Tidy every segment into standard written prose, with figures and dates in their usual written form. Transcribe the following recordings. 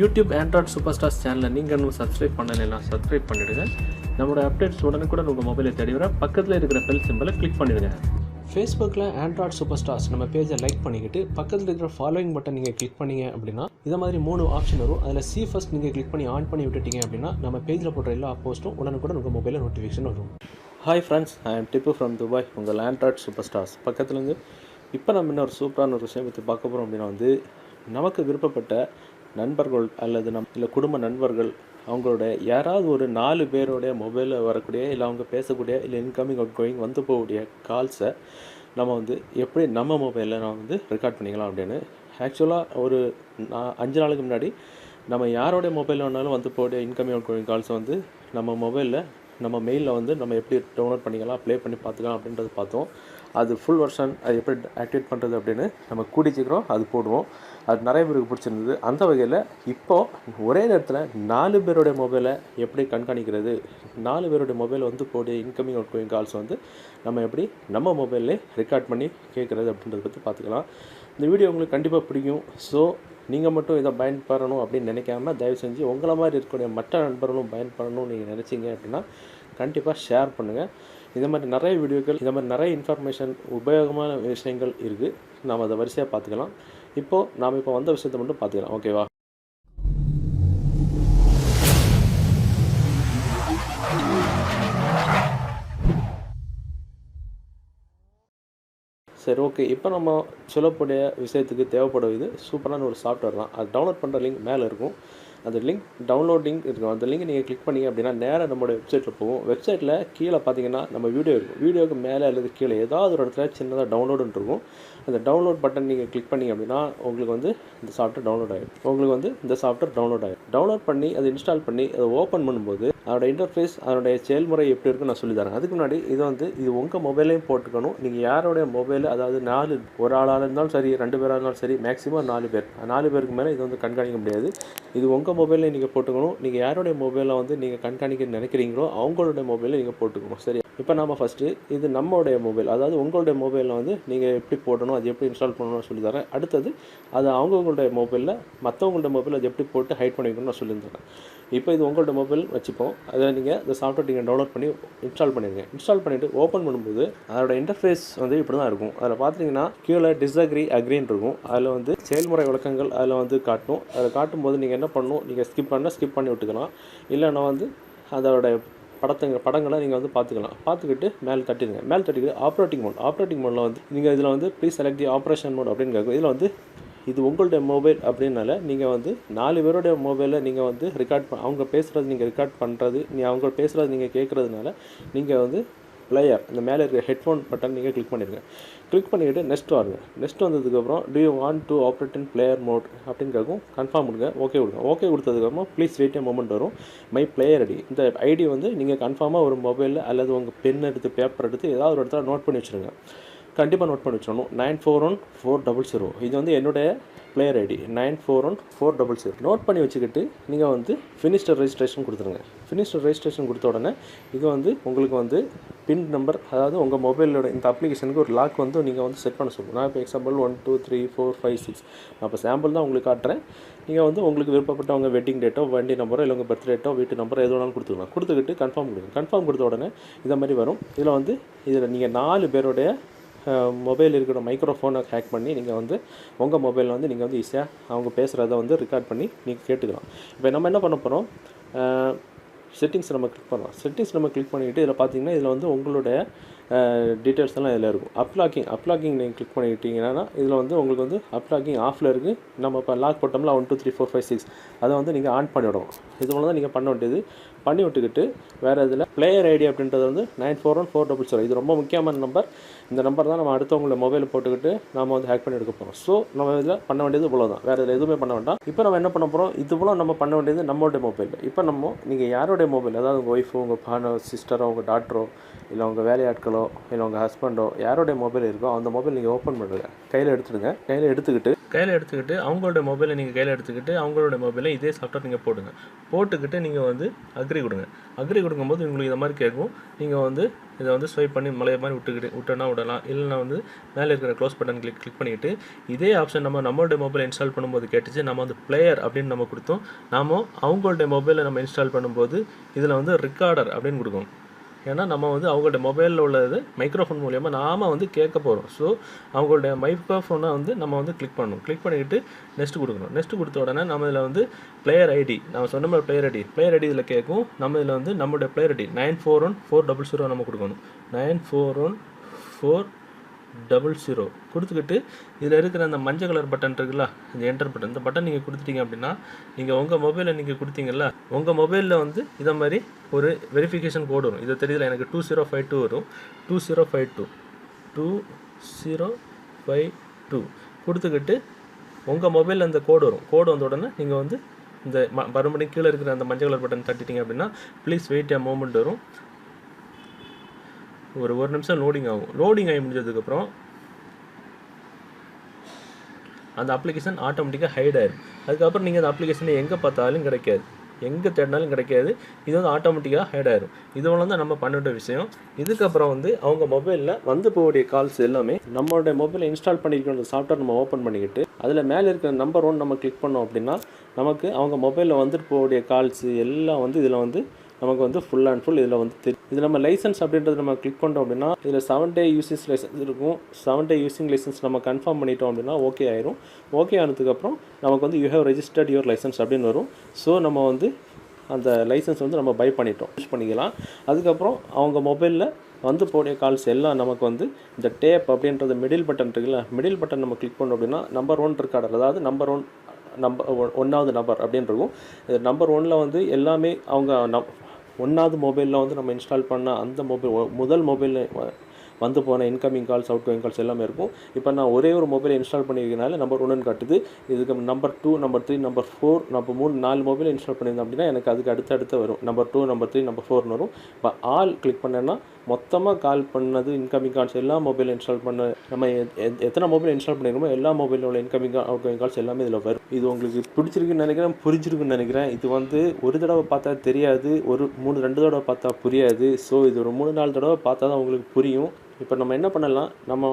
YouTube Android super stars சேனலை நீங்கள் இன்னும் சப்ஸ்கிரைப் பண்ணலைன்னா சப்ஸ்கிரைப் பண்ணிவிடுங்க. நம்மளோட அப்டேட்ஸ் உடனுக்குடன் உங்கள் மொபைலில் தேடி வர பக்கத்தில் இருக்கிற பெல் சிம்பலை கிளிக் பண்ணிவிடுங்க. ஃபேஸ்புக்கில் ஆண்ட்ராய்ட் சூப்பர் ஸ்டார்ஸ் நம்ம பேஜை லைக் பண்ணிக்கிட்டு பக்கத்தில் இருக்கிற ஃபாலோயிங் பட்டன் நீங்கள் கிளிக் பண்ணிங்க அப்படின்னா இதை மாதிரி 3 ஆப்ஷன் வரும். அதில் சி ஃபர்ஸ்ட் நீங்கள் கிளிக் பண்ணி ஆன் பண்ணி விட்டுட்டீங்க அப்படின்னா நம்ம பேஜில் போடுற எல்லா போஸ்ட்டும் உடனுக்குடன் உங்கள் மொபைலில் நோட்டிஃபிகேஷன் வரும். Hi friends, I am Tippu from Dubai, உங்கள் ஆண்ட்ராய்ட் சூப்பர் ஸ்டார்ஸ் பக்கத்துலேருந்து. இப்போ நம்ம இன்னொரு சூப்பரான ஒரு விஷயம் பற்றி பார்க்க போகிறோம். அப்படின்னா நமக்கு விருப்பப்பட்ட நண்பர்கள் அல்லது இல்லை குடும்ப நண்பர்கள் அவங்களோட யாராவது ஒரு 4 பேரோடைய மொபைலில் வரக்கூடிய இல்லை அவங்க பேசக்கூடிய இல்லை இன்கமிங் அவுட் கோயிங் வந்து போகக்கூடிய கால்ஸை நம்ம எப்படி நம்ம மொபைலில் ரெக்கார்ட் பண்ணிக்கலாம் அப்படின்னு. ஆக்சுவலாக ஒரு 5 நாளுக்கு முன்னாடி நம்ம யாரோடைய மொபைலில் வேணாலும் வந்து போகக்கூடிய இன்கமிங் அவுட் கோயிங் கால்ஸை நம்ம மொபைலில் நம்ம மெயிலில் நம்ம எப்படி டவுன்லோட் பண்ணிக்கலாம், ப்ளே பண்ணி பார்த்துக்கலாம் அப்படின்றது பார்த்தோம். அது ஃபுல் வெர்ஷன் அது எப்படி ஆக்டிவேட் பண்ணுறது அப்படின்னு நம்ம கூடி சீக்கிரம் அது போடுவோம். அது நிறைய பேருக்கு பிடிச்சிருந்தது. அந்த வகையில் இப்போது ஒரே நேரத்தில் 4 பேருடைய மொபைலை எப்படி கண்காணிக்கிறது, 4 பேருடைய மொபைல் போடைய இன்கமிங் அவுட் கோயிங் கால்ஸ் நம்ம எப்படி நம்ம மொபைல்லே ரெக்கார்ட் பண்ணி கேட்குறது அப்படின்றத பற்றி பார்த்துக்கலாம். இந்த வீடியோ உங்களுக்கு கண்டிப்பாக பிடிக்கும். ஸோ நீங்கள் மட்டும் இதை பயன்பெறணும் அப்படின்னு நினைக்காம தயவு செஞ்சு உங்களை மாதிரி இருக்கக்கூடிய மற்ற நண்பர்களும் பயன்பெறணும்னு நீங்கள் நினச்சிங்க அப்படின்னா கண்டிப்பாக ஷேர் பண்ணுங்கள். இந்த மாதிரி நிறைய வீடியோக்கள், இந்த மாதிரி நிறைய இன்ஃபர்மேஷன், உபயோகமான விஷயங்கள் இருக்குது. நாம் அதை வரிசையாக பார்த்துக்கலாம். நாம் இப்போ வந்த விஷயத்தை மட்டும் பார்த்துக்கலாம். ஓகேவா? சரி, ஓகே. இப்போ நம்ம சொல்லக்கூடிய விஷயத்துக்கு தேவைப்படுவது சூப்பரான ஒரு சாஃப்ட்வேர் தான். அது டவுன்லோட் பண்ணுற லிங்க் மேலே இருக்கும். அந்த லிங்க் டவுன்லோடிங் இருக்கும். அந்த லிங்க் நீங்கள் கிளிக் பண்ணிங்க அப்படின்னா நேராக நம்மளோட வெப்சைட்டில் போகும். வெப்சைட்டில் கீழே பார்த்தீங்கன்னா நம்ம வீடியோ இருக்கும். வீடியோக்கு மேலே அல்லது கீழே ஏதாவது ஒரு இடத்துல சின்னதாக டவுன்லோடுன்னு இருக்கும். அந்த டவுன்லோட் பட்டன் நீங்கள் கிளிக் பண்ணிங்க அப்படின்னா உங்களுக்கு இந்த சாஃப்ட்வேர் டவுன்லோட் ஆகிடும். இந்த சாஃப்ட்வேர் டவுன்லோட் பண்ணி அதை இன்ஸ்டால் பண்ணி அதை ஓப்பன் பண்ணும்போது அதோட இன்டர்ஃபேஸ், அதனுடைய செயல்முறை எப்படி இருக்குன்னு நான் சொல்லித்தரேன். அதுக்கு முன்னாடி இது உங்கள் மொபைலையும் போட்டுக்கணும். நீங்கள் யாரோடைய மொபைல், அதாவது 4 ஒரு ஆளாக இருந்தாலும் சரி, 2 பேராக இருந்தாலும் சரி, மேக்ஸிமம் 4 பேர், 4 பேருக்கு மேலே இது கண்காணிக்க முடியாது. இது உங்கள் மொபைலில் நீங்கள் போட்டுக்கணும். நீங்கள் யாருடைய மொபைலில் நீங்கள் கண்காணிக்க நினைக்கிறீங்களோ அவங்களுடைய மொபைலில் நீங்கள் போட்டுக்கணும். சரி, இப்போ நம்ம ஃபஸ்ட்டு இது நம்மளுடைய மொபைல், அதாவது உங்களுடைய மொபைலில் நீங்கள் எப்படி போடணும், அது எப்படி இன்ஸ்டால் பண்ணணும்னு சொல்லி தரேன். அடுத்தது அது அவங்களுடைய மொபைலில் மற்றவங்களோட மொபைல் அது எப்படி போட்டு ஹைட் பண்ணிக்கணும்னு நான் சொல்லியிருந்தேன். இப்போ இது உங்களோட மொபைல் வச்சுப்போம். அதில் நீங்கள் இந்த சாஃப்ட்வேர் நீங்கள் டவுன்லோட் பண்ணி இன்ஸ்டால் பண்ணிடுங்க. இன்ஸ்டால் பண்ணிவிட்டு ஓப்பன் பண்ணும்போது அதோட இன்டர்ஃபேஸ் இப்படி தான் இருக்கும். அதில் பார்த்தீங்கன்னா கீழே டிஸ்அக்ரி அக்ரின்னு இருக்கும். அதில் செயல்முறை விளக்கங்கள் அதில் காட்டும். அதில் காட்டும்போது நீங்கள் என்ன பண்ணணும், நீங்கள் ஸ்கிப் பண்ணி விட்டுக்கலாம். இல்லைன்னா அதோட படங்களை நீங்கள் பார்த்துக்கலாம். பார்த்துக்கிட்டு மேலே தட்டிக்கிட்டு ஆப்ரேட்டிங் மோடில் நீங்கள் இதில் please select the operation mode அப்படின்னு கேட்கும். இதில் இது உங்களுடைய மொபைல் அப்படின்னால நீங்கள் 4 பேருடைய மொபைலில் நீங்கள் ரெக்கார்ட் அவங்க பேசுகிறது நீங்கள் ரெக்கார்ட் பண்ணுறது, அவங்க பேசுகிறது நீங்கள் கேட்குறதுனால நீங்கள் பிளேயர் இந்த மேலே இருக்கிற ஹெட்ஃபோன் பட்டன் நீங்கள் கிளிக் பண்ணிடுங்க. கிளிக் பண்ணிவிட்டு நெக்ஸ்ட் வாருங்க. நெக்ஸ்ட் வந்ததுக்கப்புறம் do you want to operate in player mode அப்படின்னு கேட்கும். கன்ஃபார்ம் கொடுங்க. ஓகே கொடுத்ததுக்கப்புறம் ப்ளீஸ் வெயிட் a moment வரும். மை பிளேயர் ஐடி, இந்த ஐடி நீங்கள் கன்ஃபார்மாக ஒரு மொபைலில் அல்லது உங்கள் பென் எடுத்து பேப்பர் எடுத்து ஏதாவது ஒரு இடத்துல நோட் பண்ணி வச்சுருங்க. கண்டிப்பாக நோட் பண்ணி வச்சிடணும். 941400 இது என்னுடைய பிளேயர் ஐடி 941400 நோட் பண்ணி வச்சுக்கிட்டு நீங்கள் ஃபினிஷ்டு ரெஜிஸ்ட்ரேஷன் கொடுத்துருங்க. ஃபினிஷ்டு ரெஜிஸ்ட்ரேஷன் கொடுத்த உடனே இது உங்களுக்கு பின் நம்பர், அதாவது உங்கள் மொபைலோட இந்த அப்ளிகேஷனுக்கு ஒரு லாக் நீங்கள் செட் பண்ண சொல்லுங்கள். நான் இப்போ எக்ஸாம்பிள் 1 2 3 4 5 6 நான் இப்போ சாம்பிள் தான் உங்களுக்கு காட்டுறேன். நீங்கள் உங்களுக்கு விருப்பப்பட்ட உங்கள் வெட்டிங் டேட்டோ, வண்டி நம்பரோ, இல்லை உங்கள் பர்த் டேட்டோ, வீட்டு நம்பரோ எது வேணாலும் கொடுத்துக்கலாம். கொடுத்துக்கிட்டு கன்ஃபார்ம் கொடுங்க. கன்ஃபார்ம் கொடுத்த உடனே இதை மாதிரி வரும். இதில் நீங்கள் 4 பேருடைய மொபைல் இருக்கிற மைக்ரோஃபோனை ஹேக் பண்ணி நீங்கள் உங்கள் மொபைலில் நீங்கள் ஈஸியாக அவங்க பேசுகிறத ரெக்கார்ட் பண்ணி நீங்கள் கேட்டுக்கலாம். இப்போ நம்ம என்ன பண்ண போகிறோம், செட்டிங்ஸ் நம்ம கிளிக் பண்ணலாம். செட்டிங்ஸ் நம்ம கிளிக் பண்ணிக்கிட்டு இதில் பார்த்தீங்கன்னா இதில் உங்களுடைய டீட்டெயில்ஸ் எல்லாம் இதில் இருக்கும். அப்லாக்கிங் நீங்கள் கிளிக் பண்ணிக்கிட்டீங்கன்னா இதில் உங்களுக்கு அப்லாக்கிங் ஆஃபில் இருக்குது. நம்ம இப்போ லாக் போட்டோம்ல 1 2 3 4 5 6 அதை நீங்கள் ஆன் பண்ணிவிடணும். இது போல தான் நீங்கள் பண்ண வேண்டியது. பண்ணி விட்டுக்கிட்டு வேறு இதில் பிளேயர் ஐடி அப்படின்றது 941400 இது ரொம்ப முக்கியமான நம்பர். இந்த நம்பர் தான் நம்ம அடுத்தவங்களோட மொபைல் போட்டுக்கிட்டு நம்ம ஹேக் பண்ணி எடுக்க போகிறோம். ஸோ நம்ம இதில் பண்ண வேண்டியது இவ்வளோ தான், வேறு இதில் எதுவுமே பண்ண வேண்டாம். இப்போ நம்ம என்ன பண்ண போகிறோம், இது போல் நம்ம பண்ண வேண்டியது நம்மளுடைய மொபைல். இப்போ நீங்கள் யாருடைய மொபைல், அதாவது உங்கள் ஒய்ஃபோ, உங்கள் சிஸ்டரோ, உங்கள் டாக்டரோ, இல்லை உங்கள் வேலையாட்களோ, இல்லை உங்கள் ஹஸ்பண்டோ யாரோடைய மொபைல் இருக்கோ அந்த மொபைல் நீங்கள் ஓப்பன் பண்ணுங்கள். கையில் எடுத்துடுங்க. கையில் எடுத்துக்கிட்டு கையில் எடுத்துக்கிட்டு அவங்களோட மொபைலை நீங்கள் கையில் எடுத்துக்கிட்டு அவங்களோட மொபைலில் இதே சாஃப்ட்வேர் நீங்கள் போடுங்க. போட்டுக்கிட்டு நீங்கள் வந்து அக்ரி கொடுங்க. அக்ரி கொடுக்கும்போது உங்களுக்கு இதை மாதிரி கேட்கும். நீங்கள் வந்து இதை வந்து ஸ்வைப் பண்ணி மலையை மாதிரி விட்டோன்னா விடலாம். இல்லைனா வந்து மேலே இருக்கிற க்ளோஸ் பட்டன் கிளிக் பண்ணிவிட்டு இதே ஆப்ஷன் நம்மளோட மொபைல் இன்ஸ்டால் பண்ணும்போது கேட்டுச்சு. நம்ம வந்து பிளேயர் அப்படின்னு நம்ம கொடுத்தோம். நாம் அவங்களோட மொபைலை நம்ம இன்ஸ்டால் பண்ணும்போது இதில் வந்து ரெக்கார்டர் அப்படின்னு கொடுக்கும். ஏன்னா நம்ம வந்து அவங்களோட மொபைலில் உள்ளது மைக்ரோஃபோன் மூலிமா நாம் வந்து கேட்க போகிறோம். ஸோ அவங்களுடைய மைக்ரோஃபோனை வந்து நம்ம வந்து கிளிக் பண்ணணும். கிளிக் பண்ணிக்கிட்டு நெக்ஸ்ட் கொடுக்கணும். நெக்ஸ்ட் கொடுத்த உடனே நம்ம இதில் வந்து பிளேயர் ஐடி நம்ம சொன்ன மாதிரி பிளேயர் ஐடி இதில் கேட்கும். நம்ம இதில் வந்து நம்மளுடைய பிளேயர் ஐடி 941400 நம்ம கொடுக்கணும். 941400 கொடுத்துக்கிட்டு இதில் இருக்கிற அந்த மஞ்சள் கலர் பட்டன் இருக்குல்ல, இந்த என்டர் பட்டன், இந்த பட்டன் நீங்கள் கொடுத்துட்டீங்க அப்படின்னா நீங்கள் உங்கள் மொபைலில் நீங்கள் கொடுத்தீங்கல்ல, உங்கள் மொபைலில் வந்து இதை மாதிரி ஒரு வெரிஃபிகேஷன் கோடு வரும். இதை தெரியல எனக்கு 2052 வரும். 2052 கொடுத்துக்கிட்டு உங்கள் மொபைலில் அந்த கோடு வரும். கோடு வந்த உடனே நீங்கள் வந்து இந்த மறுபடியும் கீழே இருக்கிற அந்த மஞ்சள் கலர் பட்டன் தட்டிட்டீங்க அப்படின்னா ப்ளீஸ் வெயிட் எ மோமெண்ட் வரும். ஒரு நிமிஷம் லோடிங் ஆகும். லோடிங் ஆகி முடிஞ்சதுக்கப்புறம் அந்த அப்ளிகேஷன் ஆட்டோமேட்டிக்காக ஹைட் ஆயிடும். அதுக்கப்புறம் நீங்கள் அந்த அப்ளிகேஷனை எங்கே பார்த்தாலும் கிடைக்காது, எங்கே தேடினாலும் கிடைக்காது. இது வந்து ஆட்டோமேட்டிக்காக ஹைட் ஆயிடும். இதுவெல்லாம் தான் நம்ம பண்ணிட்ட விஷயம். இதுக்கப்புறம் வந்து அவங்க மொபைலில் வந்து போகக்கூடிய கால்ஸ் எல்லாமே நம்மளுடைய மொபைலில் இன்ஸ்டால் பண்ணியிருக்கிற சாஃப்ட்வேர் நம்ம ஓப்பன் பண்ணிக்கிட்டு அதில் மேலே இருக்கிற நம்பர் 1 நம்ம கிளிக் பண்ணோம் அப்படின்னா நமக்கு அவங்க மொபைலில் வந்துட்டு போகக்கூடிய கால்ஸு எல்லாம் வந்து இதில் வந்து நமக்கு வந்து ஃபுல் அண்ட் ஃபுல் இதில் வந்து இது நம்ம லைசன்ஸ் அப்படின்றது நம்ம கிளிக் பண்ணோம் அப்படின்னா இதில் 7 day யூசேஜ் லைசன்ஸ் இருக்கும். 7 day யூசிங் லைசன்ஸ் நம்ம கன்ஃபார்ம் பண்ணிட்டோம் அப்படின்னா ஓகே ஆயிரும். ஓகே ஆனதுக்கப்புறம் நமக்கு வந்து you have registered your licence அப்படின்னு வரும். ஸோ நம்ம வந்து அந்த லைசன்ஸ் வந்து நம்ம பை பண்ணிட்டோம், யூஸ் பண்ணிக்கலாம். அதுக்கப்புறம் அவங்க மொபைலில் வந்து போடைய கால்ஸ் எல்லாம் நமக்கு வந்து இந்த டேப் அப்படின்றது மிடில் பட்டன் இருக்குல்ல, மிடில் பட்டன் நம்ம கிளிக் பண்ணோம் அப்படின்னா நம்பர் 1 ரெக்கார்டர், அதாவது நம்பர் 1வது நம்பர் அப்படின்னு இருக்கும். நம்பர் 1ல் வந்து எல்லாமே அவங்க 1வது மொபைலில் வந்து நம்ம இன்ஸ்டால் பண்ண அந்த முதல் மொபைலில் வந்து போன incoming calls out going calls எல்லாமே இருக்கும். இப்போ நான் ஒரே ஒரு மொபைலை இன்ஸ்டால் பண்ணியிருக்கனால நம்பர் 1ன்னு காட்டுது. இதுக்கு number 2, number 3, number 4, number 3, 4 mobile install பண்ணியிருந்தோம் அப்படின்னா எனக்கு அதுக்கு அடுத்து வரும். நம்பர் 2, நம்பர் 3, நம்பர் 4ன்னு வரும். இப்போ ஆல் கிளிக் பண்ணேன்னா மொத்தமாக கால் பண்ணது இன்கமிங் கால்ஸ் எல்லா மொபைல் இன்ஸ்டால் பண்ண நம்ம எத்தனை மொபைல் இன்ஸ்டால் பண்ணியிருக்கோமோ எல்லா மொபைலில் உள்ள இன்கமிங் அவுட் கோயிங் கால்ஸ் எல்லாமே இதில் வரும். இது உங்களுக்கு பிடிச்சிருக்குன்னு நினைக்கிறேன், புரிஞ்சிருக்குன்னு நினைக்கிறேன். இது வந்து ஒரு தடவை பார்த்தா தெரியாது, 2 தடவை பார்த்தா புரியாது. ஸோ இது ஒரு 3-4 தடவை பார்த்தா தான் உங்களுக்கு புரியும். இப்போ நம்ம என்ன பண்ணலாம், நம்ம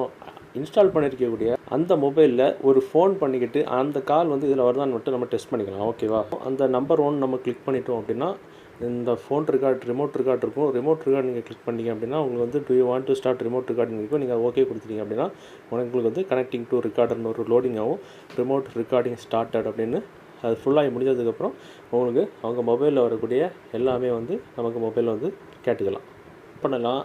இன்ஸ்டால் பண்ணியிருக்கக்கூடிய அந்த மொபைலில் ஒரு ஃபோன் பண்ணிக்கிட்டு அந்த கால் வந்து இதில் வருதான்னு மட்டும் நம்ம டெஸ்ட் பண்ணிக்கலாம். ஓகேவா? அந்த நம்பர் 1 நம்ம கிளிக் பண்ணிட்டோம் அப்படின்னா இந்த ஃபோன் ரெக்கார்ட் ரிமோட் ரெக்கார்ட் இருக்கும். ரிமோட் ரெக்கார்ட் நீங்கள் கிளிக் பண்ணிங்க அப்படின்னா உங்களுக்கு வந்து to you want to start remote recording இருக்கும். நீங்கள் ஓகே கொடுத்துட்டீங்க அப்படின்னா உங்களுக்கு வந்து கனெக்டிங் டு ரெக்கார்டர்னு ஒரு லோடிங் ஆகும். ரிமோட் ரெக்கார்டிங் ஸ்டார்டட் அப்படின்னு அது ஃபுல்லாகி முடிஞ்சதுக்கப்புறம் உங்களுக்கு அவங்க மொபைலில் வரக்கூடிய எல்லாமே வந்து நமக்கு மொபைலில் வந்து கேட்டுக்கலாம் பண்ணலாம்.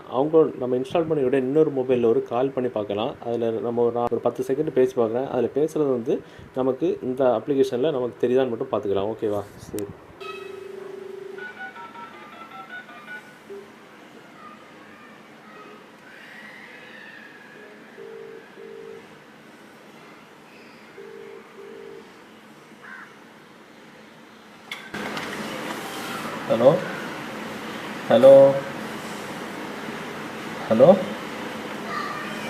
நம்ம இன்ஸ்டால் பண்ணி விட இன்னொரு மொபைலில் ஒரு கால் பண்ணி பார்க்கலாம். அதில் நம்ம ஒரு 10 செகண்ட் பேசி பார்க்குறேன். அதில் பேசுகிறது வந்து நமக்கு இந்த அப்ளிகேஷனில் நமக்கு தெரியுதான்னு மட்டும் பார்த்துக்கலாம். ஓகேவா? சரி. ஹலோ ஹலோ ஹலோ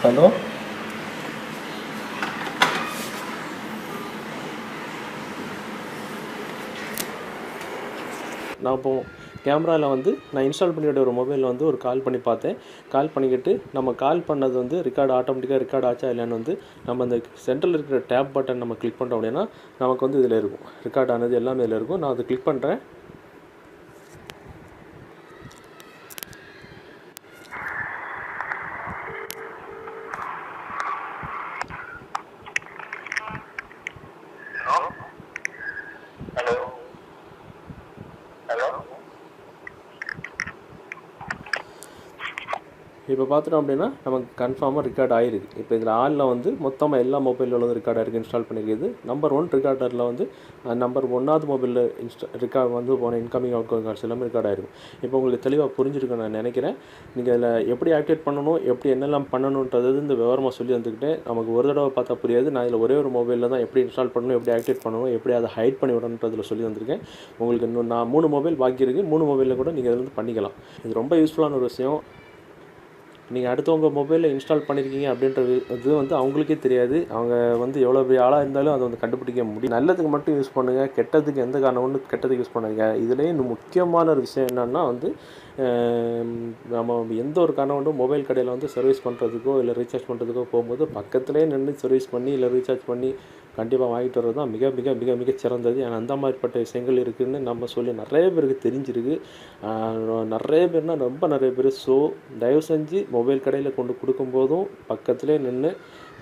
ஹலோ நான் இப்போ கேமராவில் வந்து நான் இன்ஸ்டால் பண்ணிவிட்ட ஒரு மொபைலில் வந்து ஒரு கால் பண்ணி பார்த்தேன். கால் பண்ணிக்கிட்டு நம்ம கால் பண்ணது வந்து ஆட்டோமேட்டிக்காக ரெக்கார்ட் ஆச்சா இல்லைன்னு வந்து நம்ம அந்த சென்டரில் இருக்கிற டேப் பட்டன் நம்ம கிளிக் பண்ணுறோம் அப்படின்னா நமக்கு வந்து இதில் இருக்கும், ரெக்கார்ட் ஆனது எல்லாமே இதில் இருக்கும். நான் அதை கிளிக் பண்ணுறேன். இப்போ பார்த்துட்டோம் அப்படின்னா நமக்கு கன்ஃபார்மாக ரெக்கார்ட் ஆகிருக்கு. இப்போ இதில் ஆளில் வந்து மொத்தமாக எல்லா மொபைலில் உள்ளது ரெக்கார்ட் ஆகிருக்கு, இன்ஸ்டால் பண்ணியிருக்குது. நம்பர் 1 ரெக்கார்டரில் வந்து நம்பர் 1வது மொபைலில் ரெக்கார்ட் வந்து போன இன்கமிங் அவுட் கோயிங் கால்ஸ் எல்லாமே ரெக்கார்ட் ஆகிருக்கும். இப்போ உங்களுக்கு தெளிவாக புரிஞ்சிருக்குன்னு நான் நினைக்கிறேன். நீங்கள் அதில் எப்படி ஆக்டிவேட் பண்ணணும், எப்படி என்னெல்லாம் பண்ணணுன்றது இந்த விவரமாக சொல்லி வந்துக்கிட்டேன். நமக்கு ஒரு தடவை பார்த்தா புரியாது. நான் இதில் ஒரே ஒரு மொபைலில் தான் எப்படி இன்ஸ்டால் பண்ணணும், எப்படி ஆக்டிவேட் பண்ணணும், எப்படி அதை ஹைட் பண்ணி விடணுன்றதில் சொல்லி வந்திருக்கேன். உங்களுக்கு இன்னும் நான் 3 மொபைல் பாக்கி இருக்குது. 3 மொபைலில் கூட நீங்கள் அதில் வந்து பண்ணிக்கலாம். இது ரொம்ப யூஸ்ஃபுல்லான ஒரு விஷயம். நீங்கள் அடுத்தவங்க மொபைலில் இன்ஸ்டால் பண்ணியிருக்கீங்க அப்படின்ற இது வந்து அவங்களுக்கே தெரியாது. அவங்க வந்து எவ்வளோ பெரிய ஆளாக இருந்தாலும் அதை வந்து கண்டுபிடிக்க முடியும். நல்லதுக்கு மட்டும் யூஸ் பண்ணுங்கள், கெட்டதுக்கு எந்த காரணம் ஒன்று கெட்டதுக்கு யூஸ் பண்ணாதீங்க. இதுலேயே இன்னும் முக்கியமான ஒரு விஷயம் என்னென்னா வந்து நம்ம எந்த ஒரு காரணம் கொண்டும் மொபைல் கடையில் வந்து சர்வீஸ் பண்ணுறதுக்கோ இல்லை ரீசார்ஜ் பண்ணுறதுக்கோ போகும்போது பக்கத்துலேயே நின்று சர்வீஸ் பண்ணி இல்லை ரீசார்ஜ் பண்ணி கண்டிப்பாக வாங்கிட்டு வர்றது தான் மிக மிக மிக மிக சிறந்தது. ஏன்னா அந்த மாதிரிப்பட்ட விஷயங்கள் இருக்குதுன்னு நம்ம சொல்லி நிறைய பேருக்கு தெரிஞ்சிருக்கு. நிறைய பேர்னால் ரொம்ப நிறைய பேர். ஸோ தயவு செஞ்சு மொபைல் கடையில் கொண்டு கொடுக்கும்போதும் பக்கத்துலேயே நின்று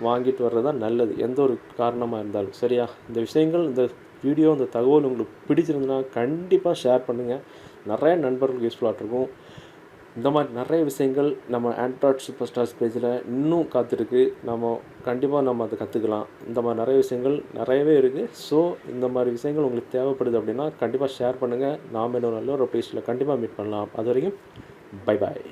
வாங்கிட்டு வர்றது தான் நல்லது, எந்த ஒரு காரணமாக இருந்தாலும். சரியா? இந்த விஷயங்கள், இந்த வீடியோ, இந்த தகவல் உங்களுக்கு பிடிச்சிருந்துன்னா கண்டிப்பாக ஷேர் பண்ணுங்கள். நிறைய நண்பர்களுக்கு யூஸ்ஃபுல்லாக இருக்கும். இந்த மாதிரி நிறைய விஷயங்கள் நம்ம ஆண்ட்ராய்ட் சூப்பர் ஸ்டார்ஸ் பேஜில் இன்னும் காத்திருக்கு. கண்டிப்பாக அதை கற்றுக்கலாம். இந்த மாதிரி நிறைய விஷயங்கள் நிறையவே இருக்குது. ஸோ இந்த மாதிரி விஷயங்கள் உங்களுக்கு தேவைப்படுது அப்படின்னா கண்டிப்பாக ஷேர் பண்ணுங்கள். நாம் இன்னும் நல்ல ஒரு பேஜில் கண்டிப்பாக மீட் பண்ணலாம். அது வரைக்கும் பை பாய்.